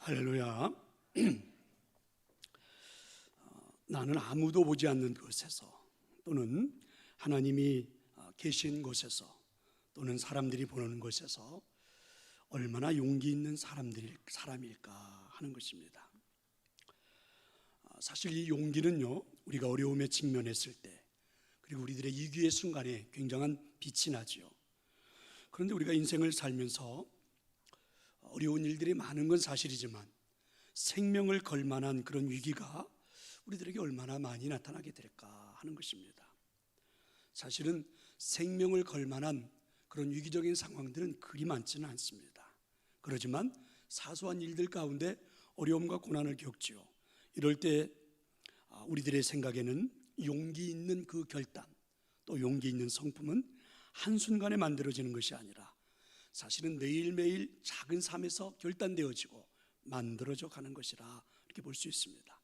할렐루야. 나는 아무도 보지 않는 곳에서 또는 하나님이 계신 곳에서 또는 사람들이 보는 곳에서 얼마나 용기 있는 사람일까 하는 것입니다. 사실 이 용기는요, 우리가 어려움에 직면했을 때 그리고 우리들의 위기의 순간에 굉장한 빛이 나지요. 그런데 우리가 인생을 살면서 어려운 일들이 많은 건 사실이지만 생명을 걸 만한 그런 위기가 우리들에게 얼마나 많이 나타나게 될까 하는 것입니다. 사실은 생명을 걸 만한 그런 위기적인 상황들은 그리 많지는 않습니다. 그렇지만 사소한 일들 가운데 어려움과 고난을 겪지요. 이럴 때 우리들의 생각에는 용기 있는 그 결단, 또 용기 있는 성품은 한순간에 만들어지는 것이 아니라 사실은 매일매일 작은 삶에서 결단되어지고 만들어져 가는 것이라 이렇게 볼 수 있습니다.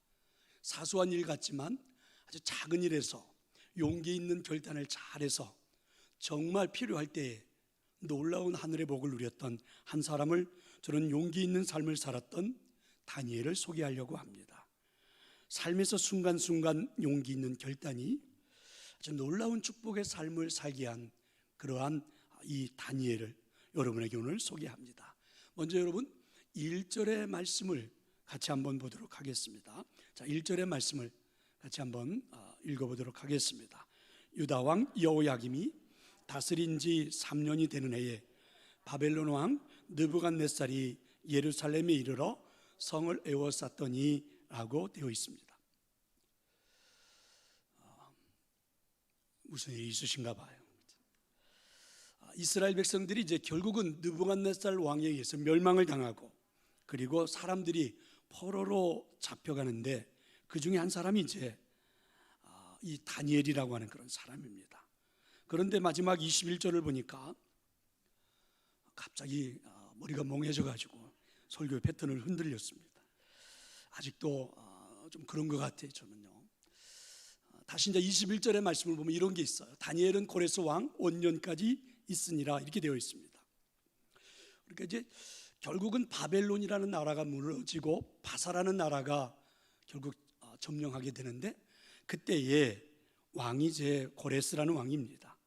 사소한 일 같지만 아주 작은 일에서 용기 있는 결단을 잘해서 정말 필요할 때에 놀라운 하늘의 복을 누렸던 한 사람을 저는 용기 있는 삶을 살았던 다니엘을 소개하려고 합니다. 삶에서 순간순간 용기 있는 결단이 아주 놀라운 축복의 삶을 살게 한 그러한 이 다니엘을 여러분에게 오늘 소개합니다. 먼저 여러분 1절의 말씀을 같이 한번 보도록 하겠습니다. 자, 1절의 말씀을 같이 한번 읽어보도록 하겠습니다. 유다왕 여호야김이 다스린 지 3년이 되는 해에 바벨론 왕 느부갓네살이 예루살렘에 이르러 성을 에워쌌더니 라고 되어 있습니다. 무슨 일이 있으신가 봐요. 이스라엘 백성들이 이제 결국은 느부갓네살 왕에 의해서 멸망을 당하고 그리고 사람들이 포로로 잡혀가는데 그 중에 한 사람이 이제 이 다니엘이라고 하는 그런 사람입니다. 그런데 마지막 21절을 보니까 갑자기 머리가 멍해져 가지고 설교의 패턴을 흔들렸습니다. 아직도 좀 그런 것 같아요. 저는요. 다시 이제 21절의 말씀을 보면 이런 게 있어요. 다니엘은 고레스 왕 5년까지 있으니라 이렇게 되어 있습니다. 그러니까 이제 결국은 바벨론이라는 나라가 무너지고 바사라는 나라가 결국 점령하게 되는데 그때에 왕이 이제 고레스라는 왕입니다.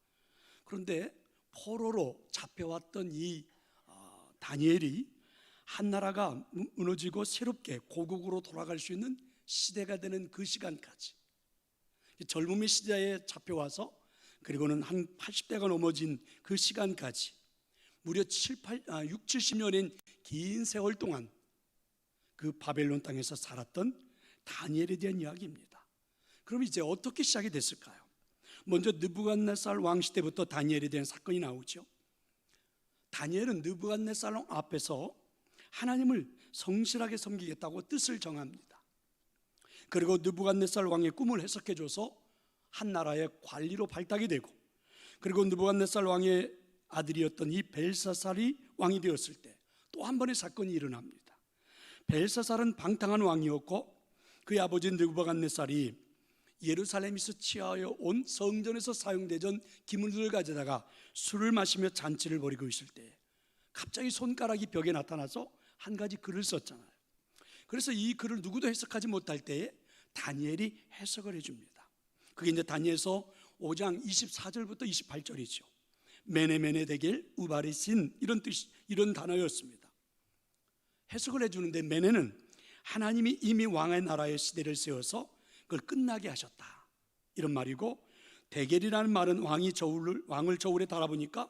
그런데 포로로 잡혀왔던 이 다니엘이 한 나라가 무너지고 새롭게 고국으로 돌아갈 수 있는 시대가 되는 그 시간까지 젊음의 시대에 잡혀와서 그리고는 한 80대가 넘어진 그 시간까지 무려 6, 70년인 긴 세월 동안 그 바벨론 땅에서 살았던 다니엘에 대한 이야기입니다. 그럼 이제 어떻게 시작이 됐을까요? 먼저 느부갓네살 왕 시대부터 다니엘에 대한 사건이 나오죠. 다니엘은 느부갓네살 왕 앞에서 하나님을 성실하게 섬기겠다고 뜻을 정합니다. 그리고 느부갓네살 왕의 꿈을 해석해줘서 한 나라의 관리로 발탁이 되고 그리고 느부갓네살 왕의 아들이었던 이 벨사살이 왕이 되었을 때 또 한 번의 사건이 일어납니다. 벨사살은 방탕한 왕이었고 그의 아버지 느부갓네살이 예루살렘에서 취하여 온 성전에서 사용되던 기물들을 가져다가 술을 마시며 잔치를 벌이고 있을 때 갑자기 손가락이 벽에 나타나서 한 가지 글을 썼잖아요. 그래서 이 글을 누구도 해석하지 못할 때에 다니엘이 해석을 해줍니다. 그게 이제 다니엘서 5장 24절부터 28절이죠. 메네메네 데겔 우바리신 이런 단어였습니다. 해석을 해주는데 메네는 하나님이 이미 왕의 나라의 시대를 세워서 그걸 끝나게 하셨다 이런 말이고 데겔이라는 말은 왕을 저울에 달아보니까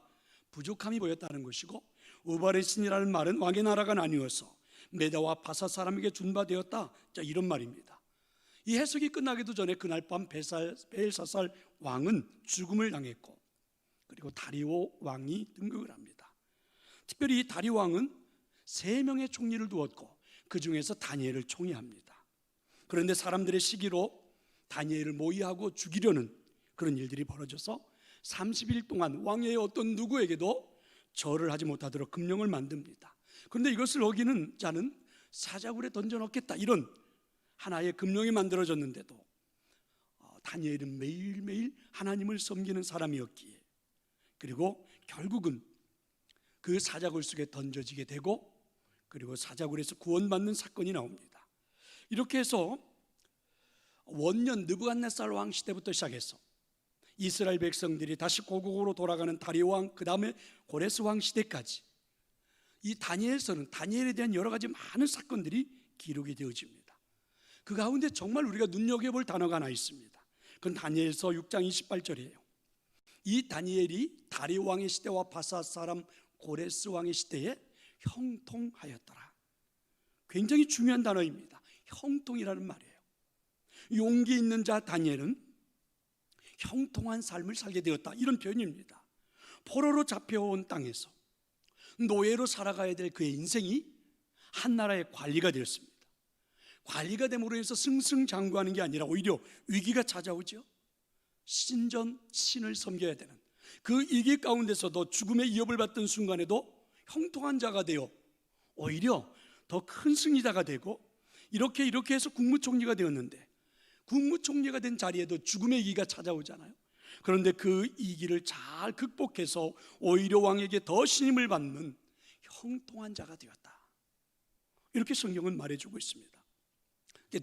부족함이 보였다는 것이고 우바리신이라는 말은 왕의 나라가 나뉘어서 메다와 바사 사람에게 준바되었다 이런 말입니다. 이 해석이 끝나기도 전에 그날 밤 벨사살 왕은 죽음을 당했고 그리고 다리오 왕이 등극을 합니다. 특별히 이 다리오 왕은 3명의 총리를 두었고 그 중에서 다니엘을 총리합니다. 그런데 사람들의 시기로 다니엘을 모의하고 죽이려는 그런 일들이 벌어져서 30일 동안 왕의 어떤 누구에게도 절을 하지 못하도록 금령을 만듭니다. 그런데 이것을 어기는 자는 사자굴에 던져넣겠다 이런 하나의 금령이 만들어졌는데도 다니엘은 매일매일 하나님을 섬기는 사람이었기에 그리고 결국은 그 사자굴 속에 던져지게 되고 그리고 사자굴에서 구원받는 사건이 나옵니다. 이렇게 해서 원년 느부갓네살 왕 시대부터 시작해서 이스라엘 백성들이 다시 고국으로 돌아가는 다리오 왕, 그 다음에 고레스 왕 시대까지 이 다니엘서는 다니엘에 대한 여러 가지 많은 사건들이 기록이 되어집니다. 그 가운데 정말 우리가 눈여겨볼 단어가 하나 있습니다. 그건 다니엘서 6장 28절이에요. 이 다니엘이 다리오 왕의 시대와 바사 사람 고레스 왕의 시대에 형통하였더라. 굉장히 중요한 단어입니다. 형통이라는 말이에요. 용기 있는 자 다니엘은 형통한 삶을 살게 되었다, 이런 표현입니다. 포로로 잡혀온 땅에서 노예로 살아가야 될 그의 인생이 한 나라의 관리가 되었습니다. 관리가 됨으로 해서 승승장구하는 게 아니라 오히려 위기가 찾아오죠. 신전 신을 섬겨야 되는 그 위기 가운데서도 죽음의 위협을 받던 순간에도 형통한 자가 되어 오히려 더 큰 승리자가 되고 이렇게 해서 국무총리가 되었는데, 국무총리가 된 자리에도 죽음의 위기가 찾아오잖아요. 그런데 그 위기를 잘 극복해서 오히려 왕에게 더 신임을 받는 형통한 자가 되었다, 이렇게 성경은 말해주고 있습니다.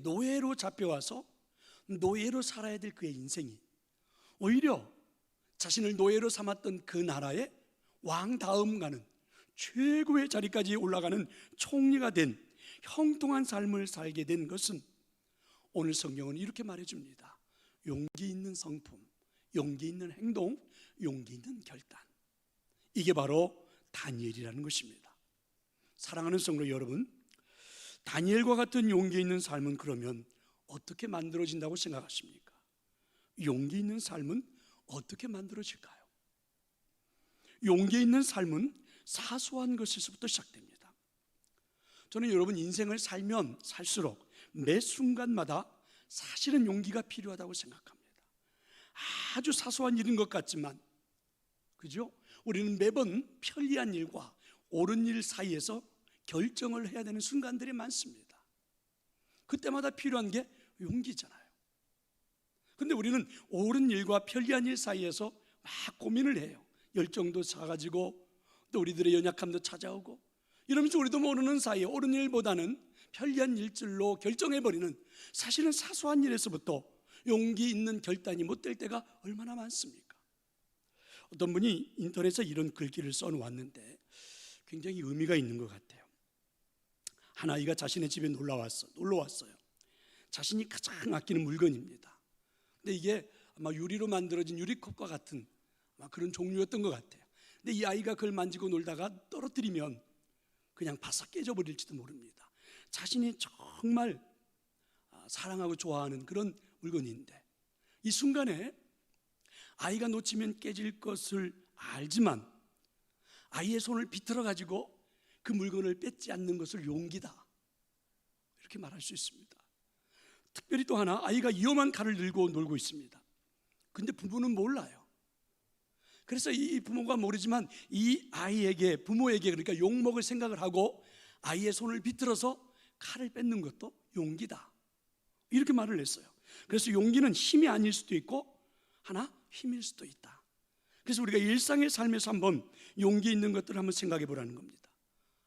노예로 잡혀와서 노예로 살아야 될 그의 인생이 오히려 자신을 노예로 삼았던 그 나라의 왕 다음 가는 최고의 자리까지 올라가는 총리가 된 형통한 삶을 살게 된 것은 오늘 성경은 이렇게 말해줍니다. 용기 있는 성품, 용기 있는 행동, 용기 있는 결단. 이게 바로 다니엘이라는 것입니다. 사랑하는 성도 여러분, 다니엘과 같은 용기 있는 삶은 그러면 어떻게 만들어진다고 생각하십니까? 용기 있는 삶은 어떻게 만들어질까요? 용기 있는 삶은 사소한 것에서부터 시작됩니다. 저는 여러분, 인생을 살면 살수록 매 순간마다 사실은 용기가 필요하다고 생각합니다. 아주 사소한 일인 것 같지만, 그죠? 우리는 매번 편리한 일과 옳은 일 사이에서 결정을 해야 되는 순간들이 많습니다. 그때마다 필요한 게 용기잖아요. 근데 우리는 옳은 일과 편리한 일 사이에서 막 고민을 해요. 열정도 사가지고 또 우리들의 연약함도 찾아오고 이러면서 우리도 모르는 사이에 옳은 일보다는 편리한 일들로 결정해버리는, 사실은 사소한 일에서부터 용기 있는 결단이 못 될 때가 얼마나 많습니까? 어떤 분이 인터넷에 이런 글귀를 써놓았는데 굉장히 의미가 있는 것 같아요. 한 아이가 자신의 집에 놀러 왔어요. 자신이 가장 아끼는 물건입니다. 근데 이게 아마 유리로 만들어진 유리컵과 같은 그런 종류였던 것 같아요. 근데 이 아이가 그걸 만지고 놀다가 떨어뜨리면 그냥 바싹 깨져버릴지도 모릅니다. 자신이 정말 사랑하고 좋아하는 그런 물건인데, 이 순간에 아이가 놓치면 깨질 것을 알지만 아이의 손을 비틀어 가지고 그 물건을 뺏지 않는 것을 용기다, 이렇게 말할 수 있습니다. 특별히 또 하나, 아이가 위험한 칼을 들고 놀고 있습니다. 근데 부모는 몰라요. 그래서 이 부모가 모르지만 이 아이에게, 부모에게 그러니까 욕먹을 생각을 하고 아이의 손을 비틀어서 칼을 뺏는 것도 용기다, 이렇게 말을 했어요. 그래서 용기는 힘이 아닐 수도 있고 하나 힘일 수도 있다. 그래서 우리가 일상의 삶에서 한번 용기 있는 것들을 한번 생각해 보라는 겁니다.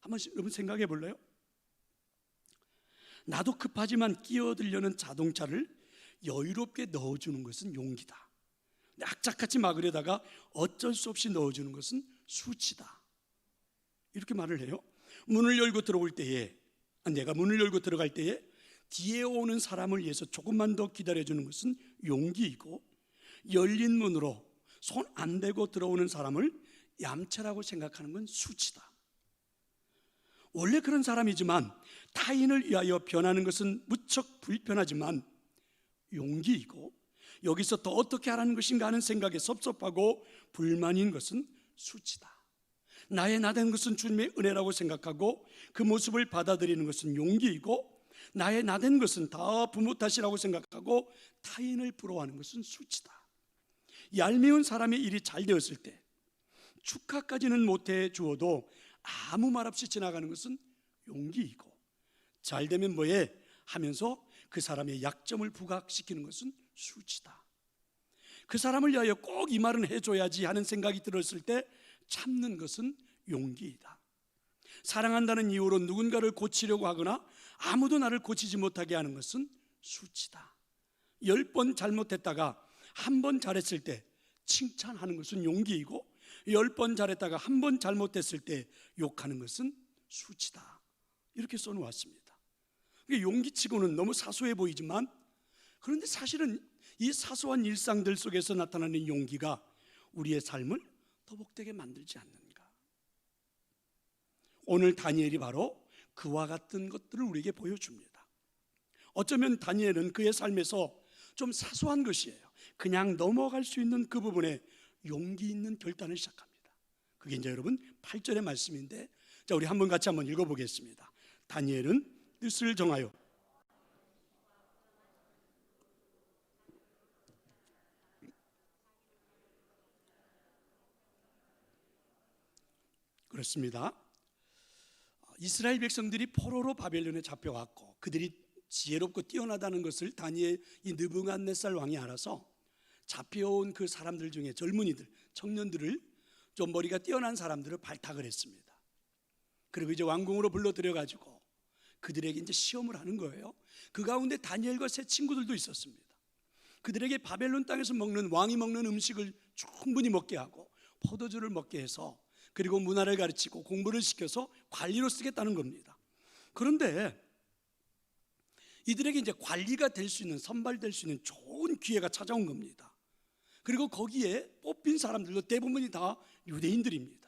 한번 여러분 생각해 볼래요? 나도 급하지만 끼어들려는 자동차를 여유롭게 넣어주는 것은 용기다. 악착같이 막으려다가 어쩔 수 없이 넣어주는 것은 수치다, 이렇게 말을 해요. 문을 열고 들어올 때에, 내가 문을 열고 들어갈 때에 뒤에 오는 사람을 위해서 조금만 더 기다려주는 것은 용기이고, 열린 문으로 손 안 대고 들어오는 사람을 얌체라고 생각하는 건 수치다. 원래 그런 사람이지만 타인을 위하여 변하는 것은 무척 불편하지만 용기이고, 여기서 더 어떻게 하라는 것인가 하는 생각에 섭섭하고 불만인 것은 수치다. 나의 나된 것은 주님의 은혜라고 생각하고 그 모습을 받아들이는 것은 용기이고, 나의 나된 것은 다 부모 탓이라고 생각하고 타인을 부러워하는 것은 수치다. 얄미운 사람의 일이 잘 되었을 때 축하까지는 못해 주어도 아무 말 없이 지나가는 것은 용기이고, 잘 되면 뭐해 하면서 그 사람의 약점을 부각시키는 것은 수치다. 그 사람을 위하여 꼭 이 말은 해줘야지 하는 생각이 들었을 때 참는 것은 용기이다. 사랑한다는 이유로 누군가를 고치려고 하거나 아무도 나를 고치지 못하게 하는 것은 수치다. 10번 잘못했다가 한 번 잘했을 때 칭찬하는 것은 용기이고 10번 잘했다가 한 번 잘못했을 때 욕하는 것은 수치다. 이렇게 써놓았습니다. 용기치고는 너무 사소해 보이지만, 그런데 사실은 이 사소한 일상들 속에서 나타나는 용기가 우리의 삶을 더 복되게 만들지 않는가. 오늘 다니엘이 바로 그와 같은 것들을 우리에게 보여줍니다. 어쩌면 다니엘은 그의 삶에서 좀 사소한 것이에요. 그냥 넘어갈 수 있는 그 부분에 용기 있는 결단을 시작합니다. 그게 이제 여러분 8절의 말씀인데, 자, 우리 한번 같이 한번 읽어보겠습니다. 다니엘은 뜻을 정하여 그렇습니다. 이스라엘 백성들이 포로로 바벨론에 잡혀갔고 그들이 지혜롭고 뛰어나다는 것을 다니엘 이 느부갓네살 왕이 알아서 잡혀온 그 사람들 중에 젊은이들, 청년들을, 좀 머리가 뛰어난 사람들을 발탁을 했습니다. 그리고 이제 왕궁으로 불러들여가지고 그들에게 이제 시험을 하는 거예요. 그 가운데 다니엘과 세 친구들도 있었습니다. 그들에게 바벨론 땅에서 먹는, 왕이 먹는 음식을 충분히 먹게 하고 포도주를 먹게 해서, 그리고 문화를 가르치고 공부를 시켜서 관리로 쓰겠다는 겁니다. 그런데 이들에게 이제 관리가 될 수 있는, 선발될 수 있는 좋은 기회가 찾아온 겁니다. 그리고 거기에 뽑힌 사람들도 대부분이 다 유대인들입니다.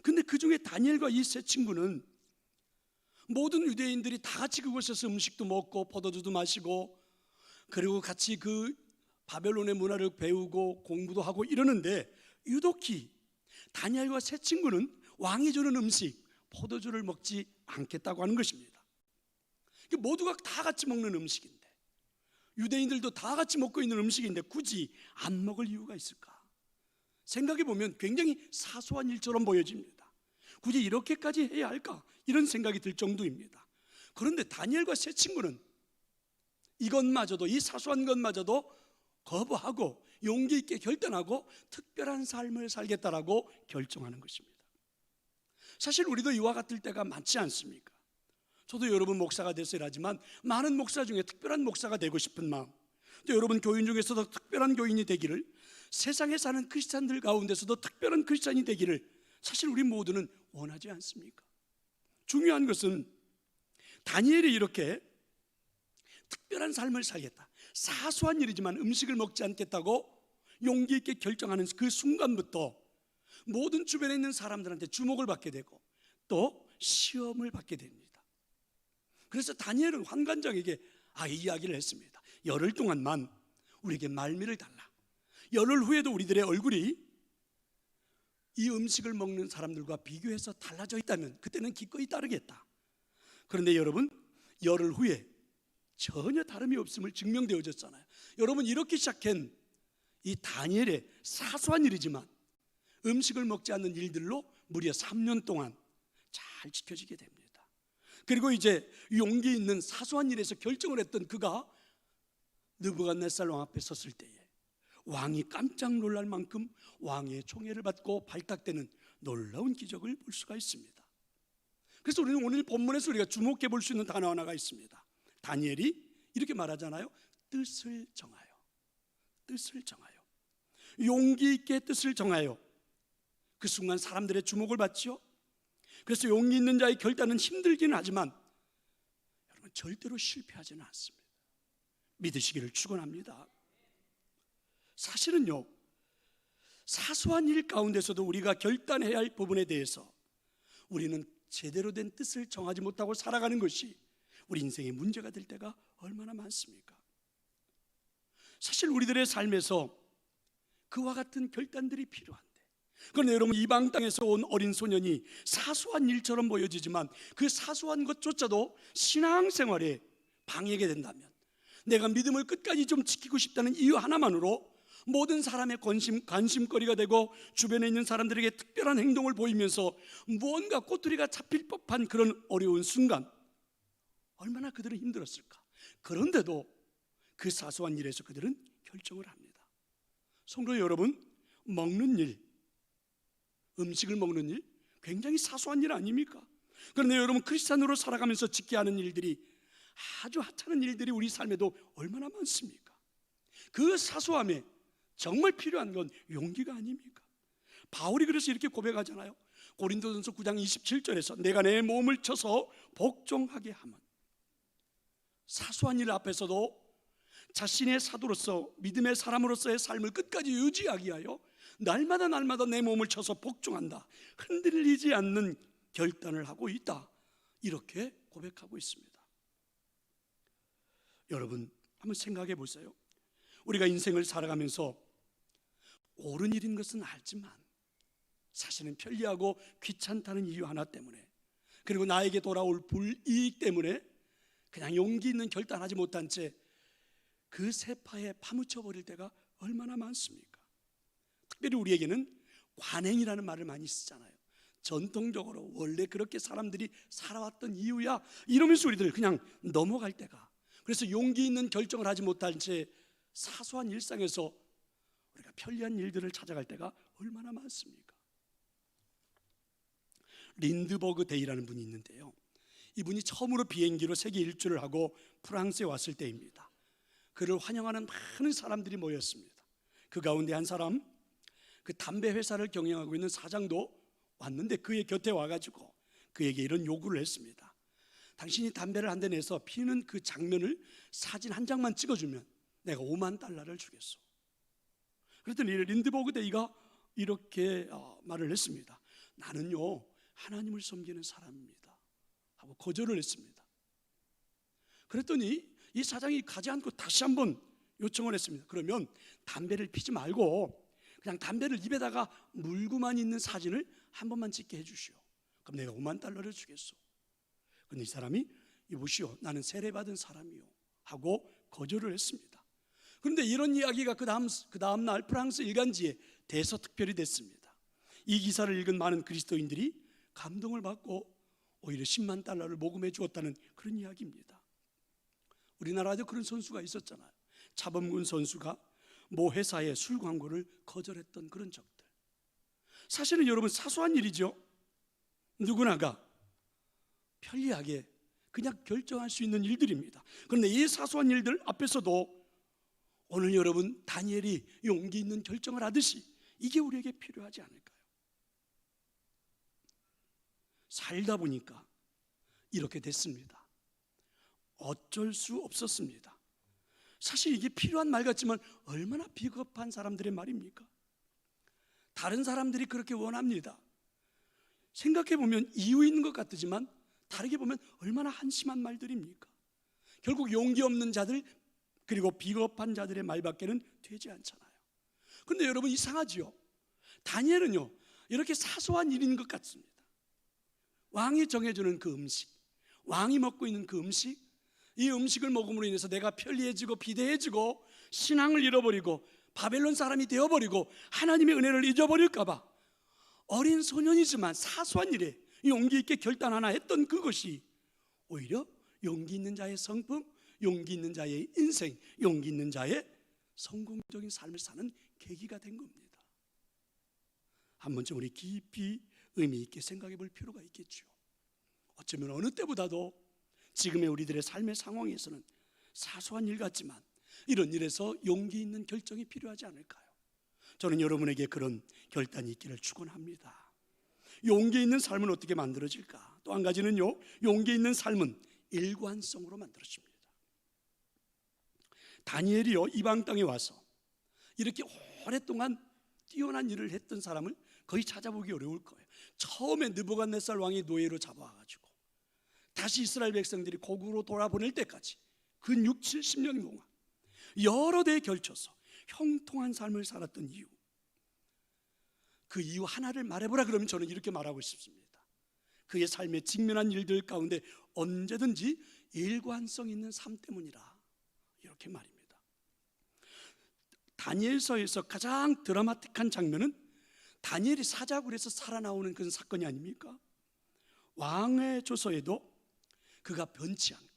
근데 그 중에 다니엘과 이 세 친구는 모든 유대인들이 다 같이 그곳에서 음식도 먹고 포도주도 마시고 그리고 같이 그 바벨론의 문화를 배우고 공부도 하고 이러는데, 유독히 다니엘과 세 친구는 왕이 주는 음식, 포도주를 먹지 않겠다고 하는 것입니다. 모두가 다 같이 먹는 음식인데, 유대인들도 다 같이 먹고 있는 음식인데 굳이 안 먹을 이유가 있을까? 생각해 보면 굉장히 사소한 일처럼 보여집니다. 굳이 이렇게까지 해야 할까? 이런 생각이 들 정도입니다. 그런데 다니엘과 세 친구는 이것마저도, 이 사소한 것마저도 거부하고 용기 있게 결단하고 특별한 삶을 살겠다라고 결정하는 것입니다. 사실 우리도 이와 같을 때가 많지 않습니까? 저도 여러분 목사가 돼서 일하지만 많은 목사 중에 특별한 목사가 되고 싶은 마음, 또 여러분 교인 중에서도 특별한 교인이 되기를, 세상에 사는 크리스찬들 가운데서도 특별한 크리스찬이 되기를 사실 우리 모두는 원하지 않습니까? 중요한 것은 다니엘이 이렇게 특별한 삶을 살겠다, 사소한 일이지만 음식을 먹지 않겠다고 용기 있게 결정하는 그 순간부터 모든 주변에 있는 사람들한테 주목을 받게 되고 또 시험을 받게 됩니다. 그래서 다니엘은 환관장에게 이 이야기를 했습니다. 열흘 동안만 우리에게 말미를 달라. 열흘 후에도 우리들의 얼굴이 이 음식을 먹는 사람들과 비교해서 달라져 있다면 그때는 기꺼이 따르겠다. 그런데 여러분, 열흘 후에 전혀 다름이 없음을 증명되어졌잖아요. 여러분, 이렇게 시작한 이 다니엘의 사소한 일이지만 음식을 먹지 않는 일들로 무려 3년 동안 잘 지켜지게 됩니다. 그리고 이제 용기 있는 사소한 일에서 결정을 했던 그가 느부갓네살 왕 앞에 섰을 때에 왕이 깜짝 놀랄 만큼 왕의 총애를 받고 발탁되는 놀라운 기적을 볼 수가 있습니다. 그래서 우리는 오늘 본문에서 우리가 주목해 볼 수 있는 단어 하나가 있습니다. 다니엘이 이렇게 말하잖아요. 뜻을 정하여. 뜻을 정하여. 용기 있게 뜻을 정하여. 그 순간 사람들의 주목을 받죠. 그래서 용기 있는 자의 결단은 힘들기는 하지만 여러분, 절대로 실패하지는 않습니다. 믿으시기를 축원합니다. 사실은요, 사소한 일 가운데서도 우리가 결단해야 할 부분에 대해서 우리는 제대로 된 뜻을 정하지 못하고 살아가는 것이 우리 인생의 문제가 될 때가 얼마나 많습니까? 사실 우리들의 삶에서 그와 같은 결단들이 필요한데, 그런데 여러분, 이방 땅에서 온 어린 소년이 사소한 일처럼 보여지지만 그 사소한 것조차도 신앙생활에 방해가 된다면, 내가 믿음을 끝까지 좀 지키고 싶다는 이유 하나만으로 모든 사람의 관심거리가 되고 주변에 있는 사람들에게 특별한 행동을 보이면서 무언가 꼬투리가 잡힐 법한 그런 어려운 순간, 얼마나 그들은 힘들었을까. 그런데도 그 사소한 일에서 그들은 결정을 합니다. 성도 여러분, 먹는 일, 음식을 먹는 일 굉장히 사소한 일 아닙니까? 그런데 여러분, 크리스찬으로 살아가면서 짓게 하는 일들이, 아주 하찮은 일들이 우리 삶에도 얼마나 많습니까? 그 사소함에 정말 필요한 건 용기가 아닙니까? 바울이 그래서 이렇게 고백하잖아요. 고린도전서 9장 27절에서 내가 내 몸을 쳐서 복종하게 하면, 사소한 일 앞에서도 자신의 사도로서, 믿음의 사람으로서의 삶을 끝까지 유지하기 위하여 날마다 내 몸을 쳐서 복종한다, 흔들리지 않는 결단을 하고 있다, 이렇게 고백하고 있습니다. 여러분, 한번 생각해 보세요. 우리가 인생을 살아가면서 옳은 일인 것은 알지만 사실은 편리하고 귀찮다는 이유 하나 때문에, 그리고 나에게 돌아올 불이익 때문에 그냥 용기 있는 결단하지 못한 채 그 세파에 파묻혀 버릴 때가 얼마나 많습니까? 특별히 우리에게는 관행이라는 말을 많이 쓰잖아요. 전통적으로 원래 그렇게 사람들이 살아왔던 이유야, 이러면서 우리들 그냥 넘어갈 때가, 그래서 용기 있는 결정을 하지 못한 채 사소한 일상에서 우리가 편리한 일들을 찾아갈 때가 얼마나 많습니까? 린드버그 데이라는 분이 있는데요, 이분이 처음으로 비행기로 세계 일주를 하고 프랑스에 왔을 때입니다. 그를 환영하는 많은 사람들이 모였습니다. 그 가운데 한 사람, 그 담배 회사를 경영하고 있는 사장도 왔는데 그의 곁에 와가지고 그에게 이런 요구를 했습니다. 당신이 담배를 한 대 내서 피는 그 장면을 사진 한 장만 찍어주면 내가 5만 달러를 주겠소. 그랬더니 린드버그 데이가 이렇게 말을 했습니다. 나는요, 하나님을 섬기는 사람입니다 하고 거절을 했습니다. 그랬더니 이 사장이 가지 않고 다시 한번 요청을 했습니다. 그러면 담배를 피지 말고 그냥 담배를 입에다가 물고만 있는 사진을 한 번만 찍게 해주시오. 그럼 내가 5만 달러를 주겠소. 그런데 이 사람이, 이보시오, 나는 세례받은 사람이요 하고 거절을 했습니다. 그런데 이런 이야기가 그 다음 날 프랑스 일간지에 대서특별히 됐습니다. 이 기사를 읽은 많은 그리스도인들이 감동을 받고 오히려 10만 달러를 모금해 주었다는 그런 이야기입니다. 우리나라에도 그런 선수가 있었잖아요. 차범근 선수가 모 회사의 술 광고를 거절했던 그런 적들. 사실은 여러분, 사소한 일이죠. 누구나가 편리하게 그냥 결정할 수 있는 일들입니다. 그런데 이 사소한 일들 앞에서도 오늘 여러분, 다니엘이 용기 있는 결정을 하듯이 이게 우리에게 필요하지 않을까요? 살다 보니까 이렇게 됐습니다. 어쩔 수 없었습니다. 사실 이게 필요한 말 같지만 얼마나 비겁한 사람들의 말입니까? 다른 사람들이 그렇게 원합니다. 생각해 보면 이유 있는 것 같지만 다르게 보면 얼마나 한심한 말들입니까? 결국 용기 없는 자들, 그리고 비겁한 자들의 말밖에는 되지 않잖아요. 그런데 여러분, 이상하지요? 다니엘은요, 이렇게 사소한 일인 것 같습니다. 왕이 정해주는 그 음식, 왕이 먹고 있는 그 음식, 이 음식을 먹음으로 인해서 내가 편리해지고 비대해지고 신앙을 잃어버리고 바벨론 사람이 되어버리고 하나님의 은혜를 잊어버릴까 봐 어린 소년이지만 사소한 일에 용기 있게 결단 하나 했던 그것이 오히려 용기 있는 자의 성품, 용기 있는 자의 인생, 용기 있는 자의 성공적인 삶을 사는 계기가 된 겁니다. 한 번쯤 우리 깊이 의미 있게 생각해 볼 필요가 있겠죠. 어쩌면 어느 때보다도 지금의 우리들의 삶의 상황에서는 사소한 일 같지만 이런 일에서 용기 있는 결정이 필요하지 않을까요? 저는 여러분에게 그런 결단이 있기를 축원합니다. 용기 있는 삶은 어떻게 만들어질까? 또 한 가지는요, 용기 있는 삶은 일관성으로 만들어집니다. 다니엘이요, 이방 땅에 와서 이렇게 오랫동안 뛰어난 일을 했던 사람을 거의 찾아보기 어려울 거예요. 처음에 느부갓네살 왕이 노예로 잡아와가지고 다시 이스라엘 백성들이 고국으로 돌아보낼 때까지 그 6, 70년 동안 여러 대에 걸쳐서 형통한 삶을 살았던 이유, 그 이유 하나를 말해보라 그러면 저는 이렇게 말하고 싶습니다. 그의 삶에 직면한 일들 가운데 언제든지 일관성 있는 삶 때문이라, 이렇게 말입니다. 다니엘서에서 가장 드라마틱한 장면은 다니엘이 사자굴에서 살아나오는 그런 사건이 아닙니까? 왕의 조서에도 그가 변치 않고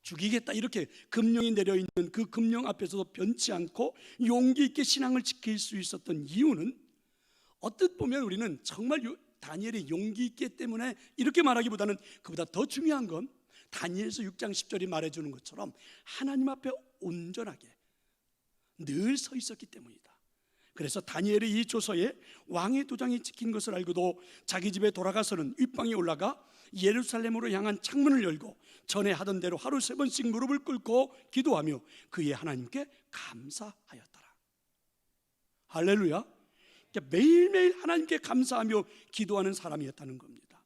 죽이겠다 이렇게 금령이 내려있는 그 금령 앞에서도 변치 않고 용기 있게 신앙을 지킬 수 있었던 이유는, 어뜻 보면 우리는 정말 다니엘이 용기 있기 때문에 이렇게 말하기보다는 그보다 더 중요한 건 다니엘서 6장 10절이 말해주는 것처럼 하나님 앞에 온전하게 늘 서 있었기 때문이다. 그래서 다니엘의 이 조서에 왕의 도장이 찍힌 것을 알고도 자기 집에 돌아가서는 윗방에 올라가 예루살렘으로 향한 창문을 열고 전에 하던 대로 하루 3번씩 무릎을 꿇고 기도하며 그의 하나님께 감사하였더라. 할렐루야. 그러니까 매일매일 하나님께 감사하며 기도하는 사람이었다는 겁니다.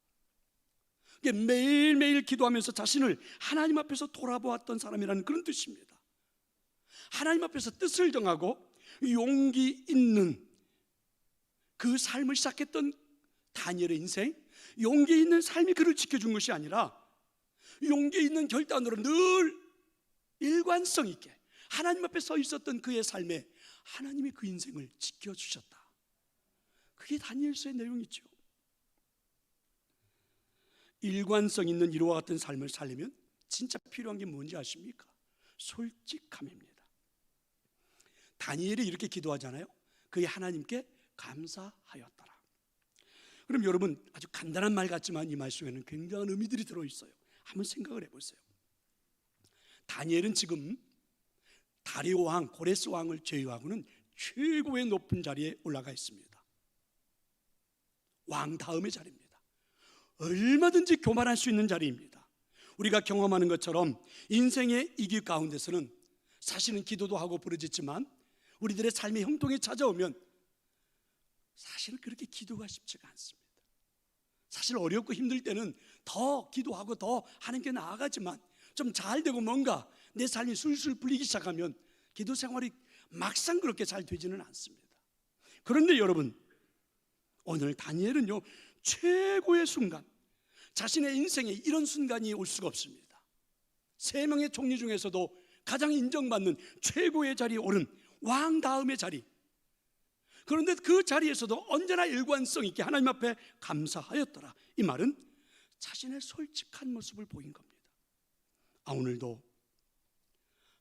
그러니까 매일매일 기도하면서 자신을 하나님 앞에서 돌아보았던 사람이라는 그런 뜻입니다. 하나님 앞에서 뜻을 정하고 용기 있는 그 삶을 시작했던 다니엘의 인생, 용기 있는 삶이 그를 지켜준 것이 아니라 용기 있는 결단으로 늘 일관성 있게 하나님 앞에 서 있었던 그의 삶에 하나님이 그 인생을 지켜주셨다. 그게 다니엘서의 내용이죠. 일관성 있는 이와 같은 삶을 살려면 진짜 필요한 게 뭔지 아십니까? 솔직함입니다. 다니엘이 이렇게 기도하잖아요. 그의 하나님께 감사하였더라. 그럼 여러분, 아주 간단한 말 같지만 이 말 속에는 굉장한 의미들이 들어있어요. 한번 생각을 해보세요. 다니엘은 지금 다리오 왕, 고레스 왕을 제외하고는 최고의 높은 자리에 올라가 있습니다. 왕 다음의 자리입니다. 얼마든지 교만할 수 있는 자리입니다. 우리가 경험하는 것처럼 인생의 이길 가운데서는 사실은 기도도 하고 부르짖지만 우리들의 삶의 형통이 찾아오면 사실은 그렇게 기도가 쉽지가 않습니다. 사실 어렵고 힘들 때는 더 기도하고 더 하나님께 나아가지만 좀 잘 되고 뭔가 내 삶이 술술 풀리기 시작하면 기도 생활이 막상 그렇게 잘 되지는 않습니다. 그런데 여러분, 오늘 다니엘은요, 최고의 순간, 자신의 인생에 이런 순간이 올 수가 없습니다. 3명의 총리 중에서도 가장 인정받는 최고의 자리에 오른 왕 다음의 자리, 그런데 그 자리에서도 언제나 일관성 있게 하나님 앞에 감사하였더라. 이 말은 자신의 솔직한 모습을 보인 겁니다. 오늘도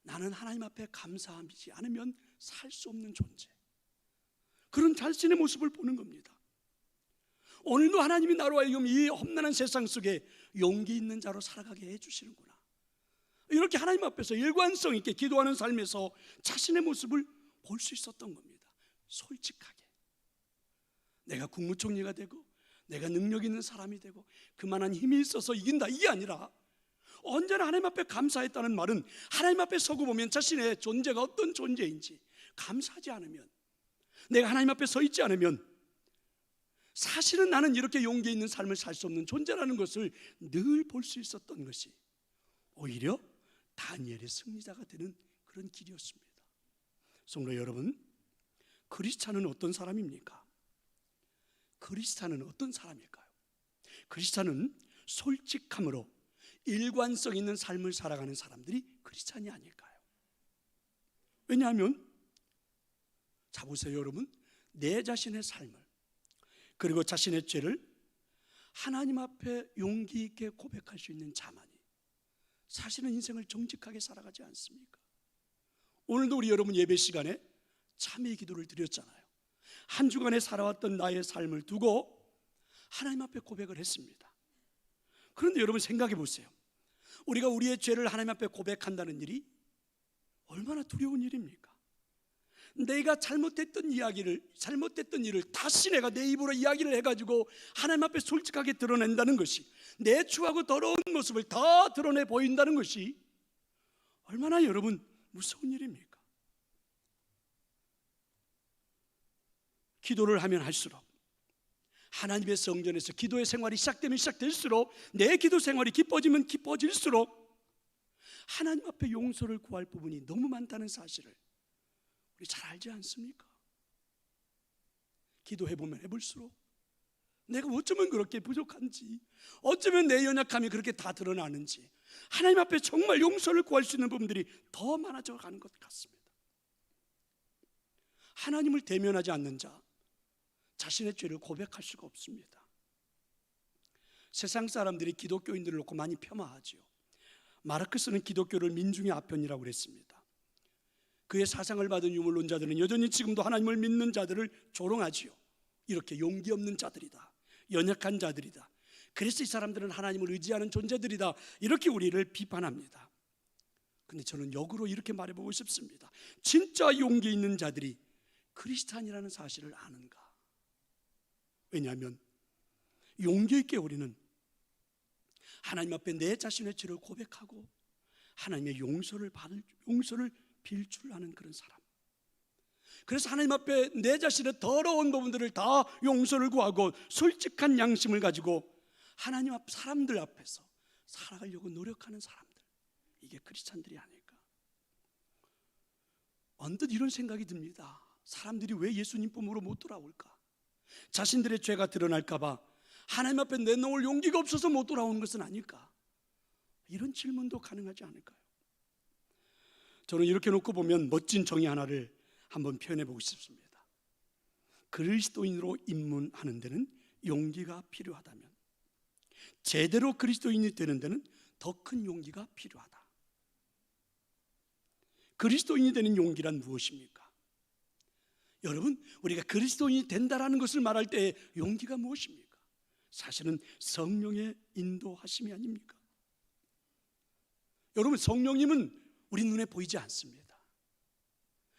나는 하나님 앞에 감사하지 않으면 살 수 없는 존재, 그런 자신의 모습을 보는 겁니다. 오늘도 하나님이 나로 하여금 이 험난한 세상 속에 용기 있는 자로 살아가게 해주시는구나. 이렇게 하나님 앞에서 일관성 있게 기도하는 삶에서 자신의 모습을 볼 수 있었던 겁니다. 솔직하게 내가 국무총리가 되고 내가 능력 있는 사람이 되고 그만한 힘이 있어서 이긴다, 이게 아니라 언제나 하나님 앞에 감사했다는 말은 하나님 앞에 서고 보면 자신의 존재가 어떤 존재인지 감사하지 않으면, 내가 하나님 앞에 서 있지 않으면 사실은 나는 이렇게 용기 있는 삶을 살 수 없는 존재라는 것을 늘 볼 수 있었던 것이 오히려 다니엘의 승리자가 되는 그런 길이었습니다. 성도 여러분, 크리스찬은 어떤 사람입니까? 크리스찬은 어떤 사람일까요? 크리스찬은 솔직함으로 일관성 있는 삶을 살아가는 사람들이 크리스찬이 아닐까요? 왜냐하면 자 보세요 여러분, 내 자신의 삶을 그리고 자신의 죄를 하나님 앞에 용기 있게 고백할 수 있는 자만이 사실은 인생을 정직하게 살아가지 않습니까? 오늘도 우리 여러분 예배 시간에 참회의 기도를 드렸잖아요. 한 주간에 살아왔던 나의 삶을 두고 하나님 앞에 고백을 했습니다. 그런데 여러분 생각해 보세요. 우리가 우리의 죄를 하나님 앞에 고백한다는 일이 얼마나 두려운 일입니까? 내가 잘못했던 일을 다시 내가 내 입으로 이야기를 해가지고 하나님 앞에 솔직하게 드러낸다는 것이, 내 추하고 더러운 모습을 다 드러내 보인다는 것이 얼마나 여러분 무서운 일입니까? 기도를 하면 할수록, 하나님의 성전에서 기도의 생활이 시작되면 시작될수록, 내 기도 생활이 깊어지면 깊어질수록 하나님 앞에 용서를 구할 부분이 너무 많다는 사실을 우리 잘 알지 않습니까? 기도해보면 해볼수록 내가 어쩌면 그렇게 부족한지, 어쩌면 내 연약함이 그렇게 다 드러나는지, 하나님 앞에 정말 용서를 구할 수 있는 부분들이 더 많아져 가는 것 같습니다. 하나님을 대면하지 않는 자, 자신의 죄를 고백할 수가 없습니다. 세상 사람들이 기독교인들을 놓고 많이 폄하하지요. 마르크스는 기독교를 민중의 아편이라고 그랬습니다. 그의 사상을 받은 유물론자들은 여전히 지금도 하나님을 믿는 자들을 조롱하지요. 이렇게 용기 없는 자들이다, 연약한 자들이다. 그래서 이 사람들은 하나님을 의지하는 존재들이다. 이렇게 우리를 비판합니다. 근데 저는 역으로 이렇게 말해보고 싶습니다. 진짜 용기 있는 자들이 크리스찬이라는 사실을 아는가? 왜냐하면 용기 있게 우리는 하나님 앞에 내 자신의 죄를 고백하고 하나님의 용서를 빌 줄 아는 그런 사람. 그래서 하나님 앞에 내 자신의 더러운 부분들을 다 용서를 구하고 솔직한 양심을 가지고 하나님 앞 사람들 앞에서 살아가려고 노력하는 사람들, 이게 크리스찬들이 아닐까. 언뜻 이런 생각이 듭니다. 사람들이 왜 예수님 품으로 못 돌아올까? 자신들의 죄가 드러날까 봐 하나님 앞에 내놓을 용기가 없어서 못 돌아오는 것은 아닐까? 이런 질문도 가능하지 않을까요? 저는 이렇게 놓고 보면 멋진 정의 하나를 한번 표현해 보고 싶습니다. 그리스도인으로 입문하는 데는 용기가 필요하다면 제대로 그리스도인이 되는 데는 더 큰 용기가 필요하다. 그리스도인이 되는 용기란 무엇입니까? 여러분, 우리가 그리스도인이 된다라는 것을 말할 때 용기가 무엇입니까? 사실은 성령의 인도하심이 아닙니까? 여러분, 성령님은 우리 눈에 보이지 않습니다.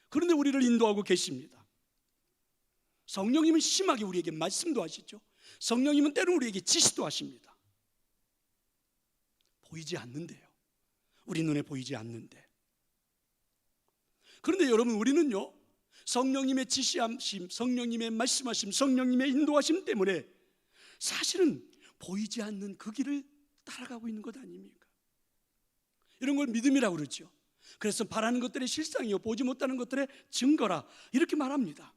그런데 우리를 인도하고 계십니다. 성령님은 심하게 우리에게 말씀도 하시죠. 성령님은 때로 우리에게 지시도 하십니다. 보이지 않는데요. 우리 눈에 보이지 않는데. 그런데 여러분, 우리는요, 성령님의 지시하심, 성령님의 말씀하심, 성령님의 인도하심 때문에 사실은 보이지 않는 그 길을 따라가고 있는 것 아닙니까? 이런 걸 믿음이라고 그러죠. 그래서 바라는 것들의 실상이요 보지 못하는 것들의 증거라 이렇게 말합니다.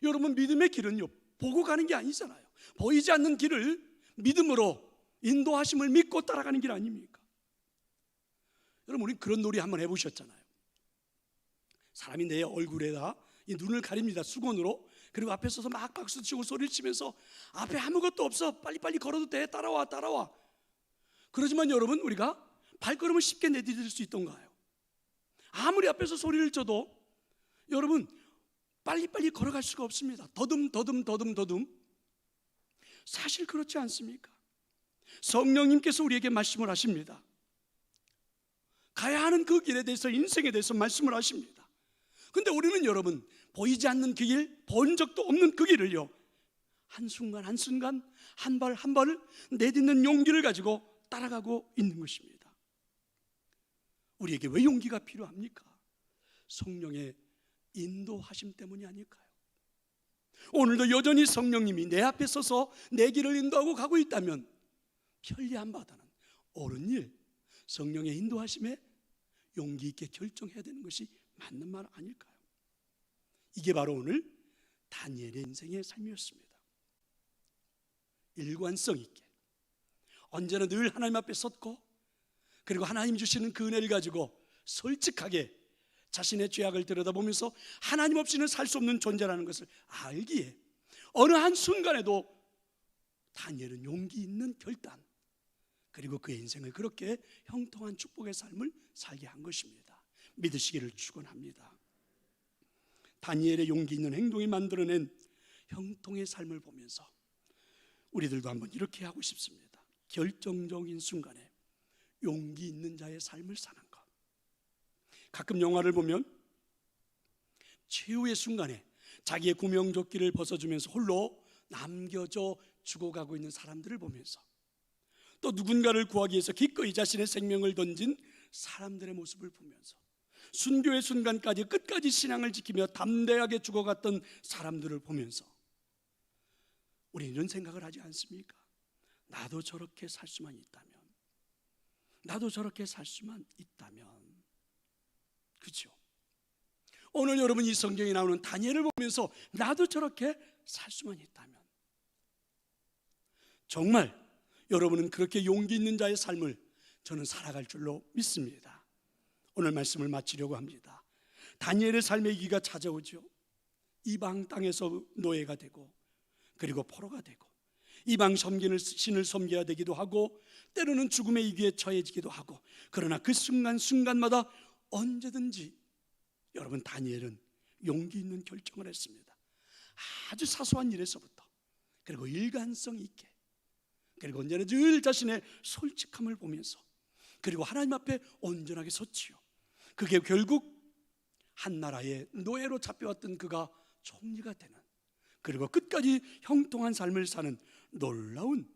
여러분, 믿음의 길은요 보고 가는 게 아니잖아요. 보이지 않는 길을 믿음으로 인도하심을 믿고 따라가는 길 아닙니까? 여러분, 우리 그런 놀이 한번 해보셨잖아요. 사람이 내 얼굴에다 이 눈을 가립니다, 수건으로. 그리고 앞에 서서 막 박수치고 소리를 치면서 앞에 아무것도 없어, 빨리빨리 걸어도 돼, 따라와 따라와. 그러지만 여러분, 우리가 발걸음을 쉽게 내디딜 수 있던가요? 아무리 앞에서 소리를 쳐도 여러분 빨리빨리 걸어갈 수가 없습니다. 더듬. 사실 그렇지 않습니까? 성령님께서 우리에게 말씀을 하십니다. 가야 하는 그 길에 대해서, 인생에 대해서 말씀을 하십니다. 근데 우리는 여러분 보이지 않는 그 길, 본 적도 없는 그 길을요 한순간 한순간 한 발 한 발을 내딛는 용기를 가지고 따라가고 있는 것입니다. 우리에게 왜 용기가 필요합니까? 성령의 인도하심 때문이 아닐까요? 오늘도 여전히 성령님이 내 앞에 서서 내 길을 인도하고 가고 있다면 편리한 바다는 옳은 일, 성령의 인도하심에 용기 있게 결정해야 되는 것이 맞는 말 아닐까요? 이게 바로 오늘 다니엘의 인생의 삶이었습니다. 일관성 있게 언제나 늘 하나님 앞에 섰고, 그리고 하나님 주시는 그 은혜를 가지고 솔직하게 자신의 죄악을 들여다보면서 하나님 없이는 살 수 없는 존재라는 것을 알기에 어느 한순간에도 다니엘은 용기 있는 결단, 그리고 그의 인생을 그렇게 형통한 축복의 삶을 살게 한 것입니다. 믿으시기를 축원합니다. 다니엘의 용기 있는 행동이 만들어낸 형통의 삶을 보면서 우리들도 한번 이렇게 하고 싶습니다. 결정적인 순간에 용기 있는 자의 삶을 사는 것. 가끔 영화를 보면 최후의 순간에 자기의 구명조끼를 벗어주면서 홀로 남겨져 죽어가고 있는 사람들을 보면서, 또 누군가를 구하기 위해서 기꺼이 자신의 생명을 던진 사람들의 모습을 보면서, 순교의 순간까지 끝까지 신앙을 지키며 담대하게 죽어갔던 사람들을 보면서 우리는 이런 생각을 하지 않습니까? 나도 저렇게 살 수만 있다면, 나도 저렇게 살 수만 있다면. 그렇죠? 오늘 여러분 이 성경에 나오는 다니엘을 보면서 나도 저렇게 살 수만 있다면, 정말 여러분은 그렇게 용기 있는 자의 삶을 저는 살아갈 줄로 믿습니다. 오늘 말씀을 마치려고 합니다. 다니엘의 삶의 위기가 찾아오죠. 이방 땅에서 노예가 되고, 그리고 포로가 되고, 이방 신을 섬겨야 되기도 하고, 때로는 죽음의 위기에 처해지기도 하고, 그러나 그 순간순간마다 언제든지 여러분 다니엘은 용기 있는 결정을 했습니다. 아주 사소한 일에서부터 그리고 일관성 있게, 그리고 언제나 늘 자신의 솔직함을 보면서, 그리고 하나님 앞에 온전하게 섰지요. 그게 결국 한 나라의 노예로 잡혀왔던 그가 총리가 되는, 그리고 끝까지 형통한 삶을 사는 놀라운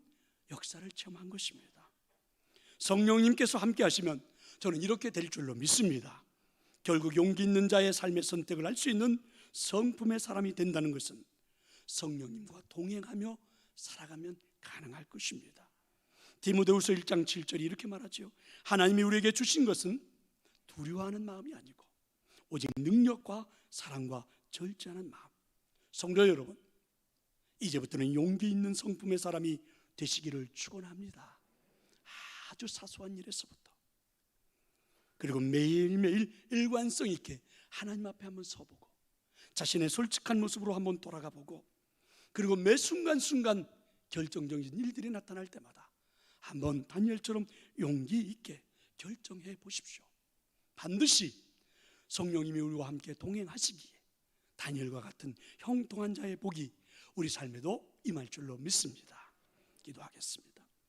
역사를 체험한 것입니다. 성령님께서 함께 하시면 저는 이렇게 될 줄로 믿습니다. 결국 용기 있는 자의 삶의 선택을 할 수 있는 성품의 사람이 된다는 것은 성령님과 동행하며 살아가면 가능할 것입니다. 디모데후서 1장 7절이 이렇게 말하죠. 하나님이 우리에게 주신 것은 두려워하는 마음이 아니고 오직 능력과 사랑과 절제하는 마음. 성도 여러분, 이제부터는 용기 있는 성품의 사람이 되시기를 축원합니다. 아주 사소한 일에서부터, 그리고 매일매일 일관성 있게 하나님 앞에 한번 서보고 자신의 솔직한 모습으로 한번 돌아가 보고, 그리고 매 순간순간 결정적인 일들이 나타날 때마다 한번 다니엘처럼 용기 있게 결정해 보십시오. 반드시 성령님이 우리와 함께 동행하시기에 다니엘과 같은 형통한 자의 복이 우리 삶에도 임할 줄로 믿습니다. 기도하겠습니다.